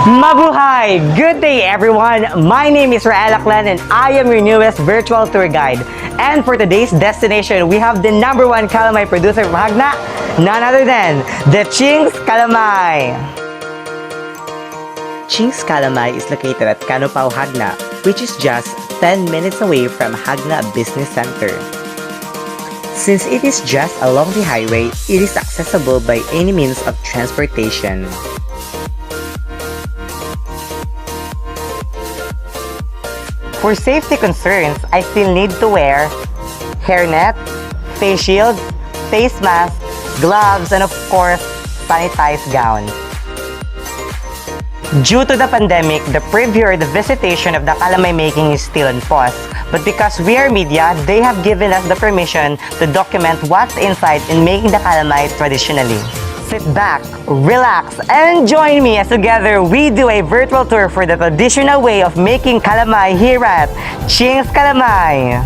Mabuhay! Good day everyone! My name is Rael Aklan and I am your newest virtual tour guide. And for today's destination, we have the #1 calamay producer from JAGNA, none other than the Ching's Calamay. Ching's Calamay is located at Canopao, JAGNA, which is just 10 minutes away from JAGNA Business Center. Since it is just along the highway, it is accessible by any means of transportation. For safety concerns, I still need to wear hairnet, face shield, face mask, gloves, and of course, sanitized gown. Due to the pandemic, the preview or the visitation of the calamay making is still on pause. But because we are media, they have given us the permission to document what's inside in making the calamay traditionally. Sit back, relax, and join me as together we do a virtual tour for the traditional way of making calamay here at Ching's Calamay.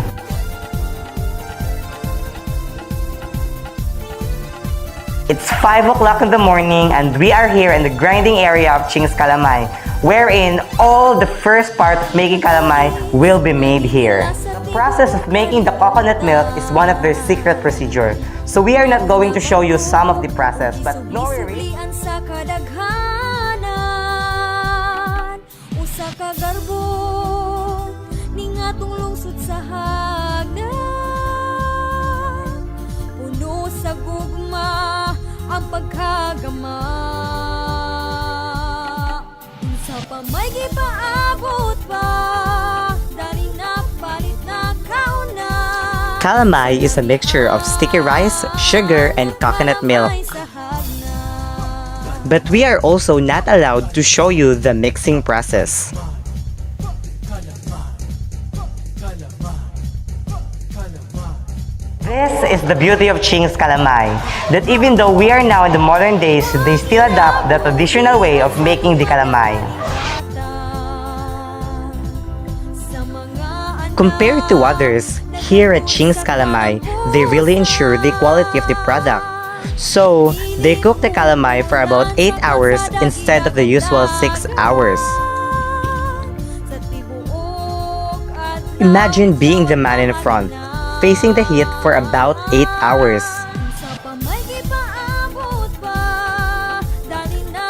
It's 5 o'clock in the morning and we are here in the grinding area of Ching's Calamay, wherein all the first part of making calamay will be made here. The process of making the coconut milk is one of their secret procedure. So we are not going to show you some of the process, but no worries. Ang pagkagama sa pamay gipaabot pa dari na palit na kauna. Calamay is a mixture of sticky rice, sugar, and coconut milk. But we are also not allowed to show you the mixing process. This is the beauty of Ching's Calamay, that even though we are now in the modern days, they still adopt the traditional way of making the calamay. Compared to others, here at Ching's Calamay, they really ensure the quality of the product. So, they cook the calamay for about 8 hours instead of the usual 6 hours. Imagine being the man in front, facing the heat for about 8 hours.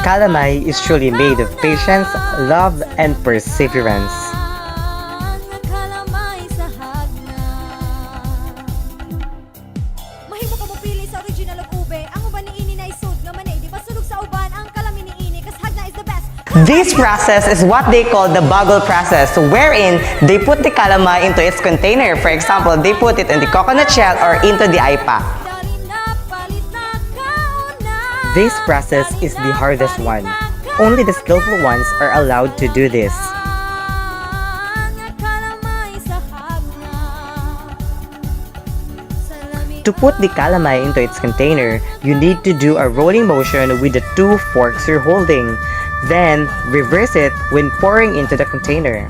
Calamay is truly made of patience, love, and perseverance. Mahimo ka mo pili sa original of ube. Ang uban ni ini na isud nga manay di pasulog sa uban ang kalami ni ini kas JAGNA is the best. This process is what they call the boggle process, wherein they put the calamay into its container. For example, they put it in the coconut shell or into the ipa. This process is the hardest one. Only the skillful ones are allowed to do this. To put the calamay into its container, you need to do a rolling motion with the 2 forks you're holding. Then, reverse it when pouring into the container.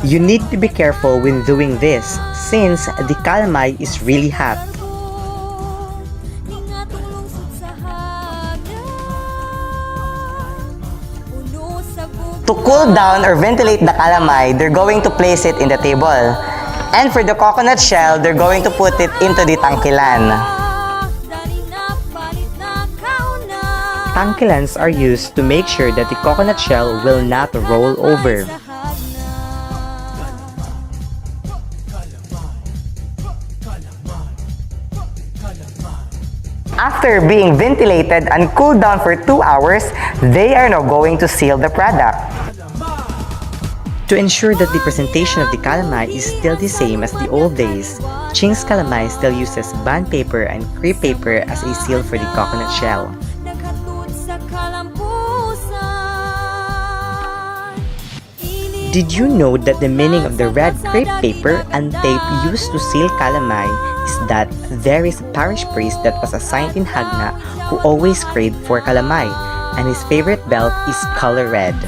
You need to be careful when doing this, since the calamay is really hot. To cool down or ventilate the calamay, they're going to place it in the table. And for the coconut shell, they're going to put it into the tangkilan. Tangkilans are used to make sure that the coconut shell will not roll over. After being ventilated and cooled down for 2 hours, they are now going to seal the product. To ensure that the presentation of the calamay is still the same as the old days, Ching's Calamay still uses bond paper and crepe paper as a seal for the coconut shell. Did you know that the meaning of the red crepe paper and tape used to seal calamay is that there is a parish priest that was assigned in JAGNA who always craved for calamay, and his favorite belt is color red.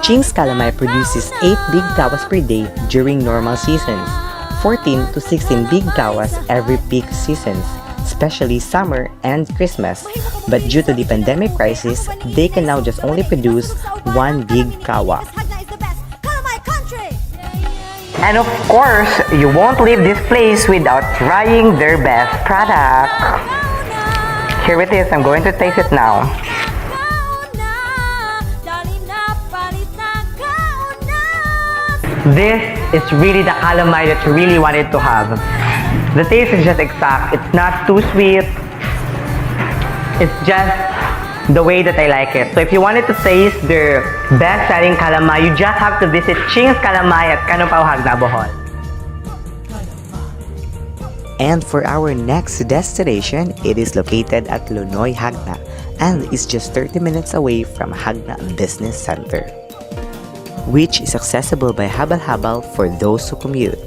Ching's Calamay produces 8 big gawas per day during normal seasons, 14 to 16 big gawas every peak seasons, especially summer and Christmas. But due to the pandemic crisis, they can now just only produce one big kawa. Hagna is the best. Kalamay country! And of course, you won't leave this place without trying their best product. Here it is, I'm going to taste it now. This is really the calamay that you really wanted to have. The taste is just exact. It's not too sweet. It's just the way that I like it. So if you wanted to taste their best-selling calamay, you just have to visit Ching's Calamay at Canopao, Jagna, Bohol. And for our next destination, it is located at Lunoy, Jagna, and is just 30 minutes away from Jagna Business Center, which is accessible by habal-habal for those who commute.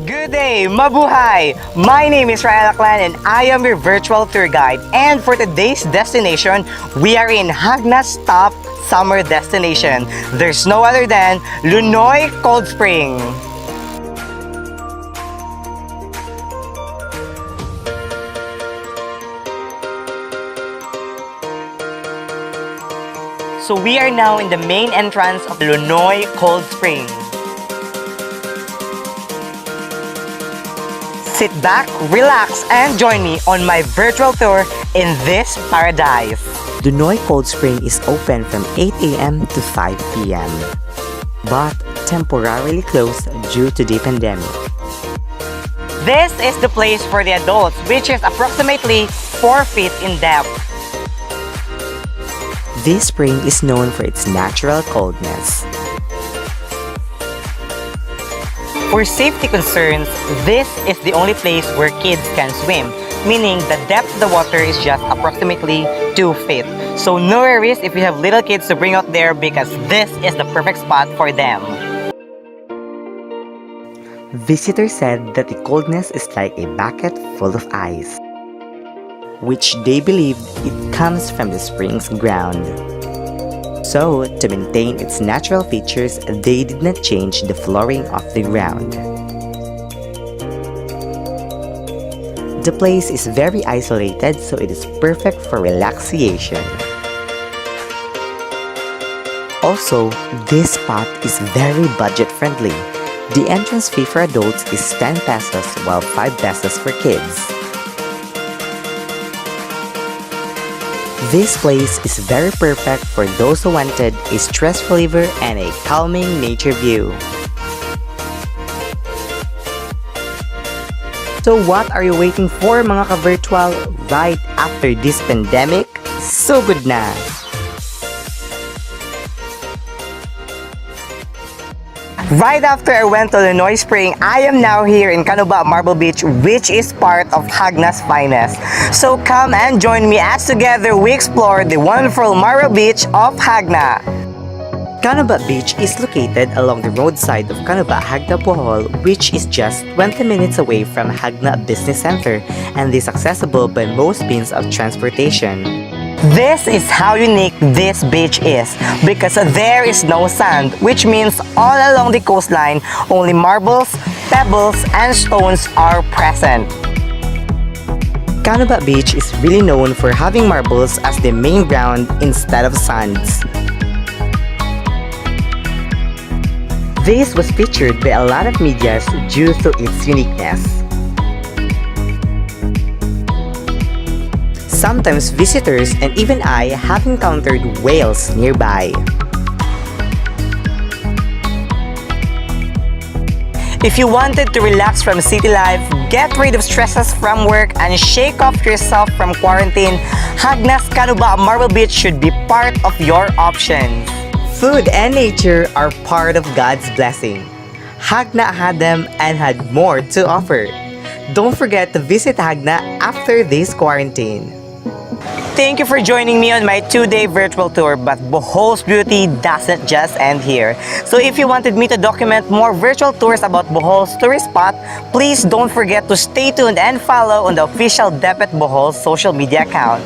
Good day, mabuhay! My name is Ryan Aklan and I am your virtual tour guide. And for today's destination, we are in Jagna's top summer destination. There's no other than Lunoy Cold Spring. So we are now in the main entrance of Lunoy Cold Spring. Sit back, relax, and join me on my virtual tour in this paradise. Lunoy Cold Spring is open from 8 a.m. to 5 p.m. but temporarily closed due to the pandemic. This is the place for the adults, which is approximately 4 feet in depth. This spring is known for its natural coldness. For safety concerns, this is the only place where kids can swim, meaning the depth of the water is just approximately 2 feet. So no worries if you have little kids to bring out there because this is the perfect spot for them. Visitors said that the coldness is like a bucket full of ice, which they believe it comes from the spring's ground. So, to maintain its natural features, they did not change the flooring of the ground. The place is very isolated, so it is perfect for relaxation. Also, this spot is very budget-friendly. The entrance fee for adults is 10 pesos while 5 pesos for kids. This place is very perfect for those who wanted a stress reliever and a calming nature view. So what are you waiting for mga ka-virtual? Right after this pandemic? So good na! Right after I went to Lunoy Spring, I am now here in Canova Marble Beach, which is part of Jagna's finest. So come and join me as together we explore the wonderful Marble Beach of Jagna. Canova Beach is located along the roadside of Canova, Jagna, Bohol, which is just 20 minutes away from Jagna Business Center and is accessible by most means of transportation. This is how unique this beach is because there is no sand, which means all along the coastline, only marbles, pebbles, and stones are present. Canova Beach is really known for having marbles as the main ground instead of sands. This was featured by a lot of medias due to its uniqueness. Sometimes visitors and even I have encountered whales nearby. If you wanted to relax from city life, get rid of stresses from work, and shake off yourself from quarantine, Jagna's Canova Marble Beach should be part of your options. Food and nature are part of God's blessing. Jagna had them and had more to offer. Don't forget to visit Jagna after this quarantine. Thank you for joining me on my 2-day virtual tour, but Bohol's beauty doesn't just end here. So if you wanted me to document more virtual tours about Bohol's tourist spot, please don't forget to stay tuned and follow on the official DepEd Bohol social media account.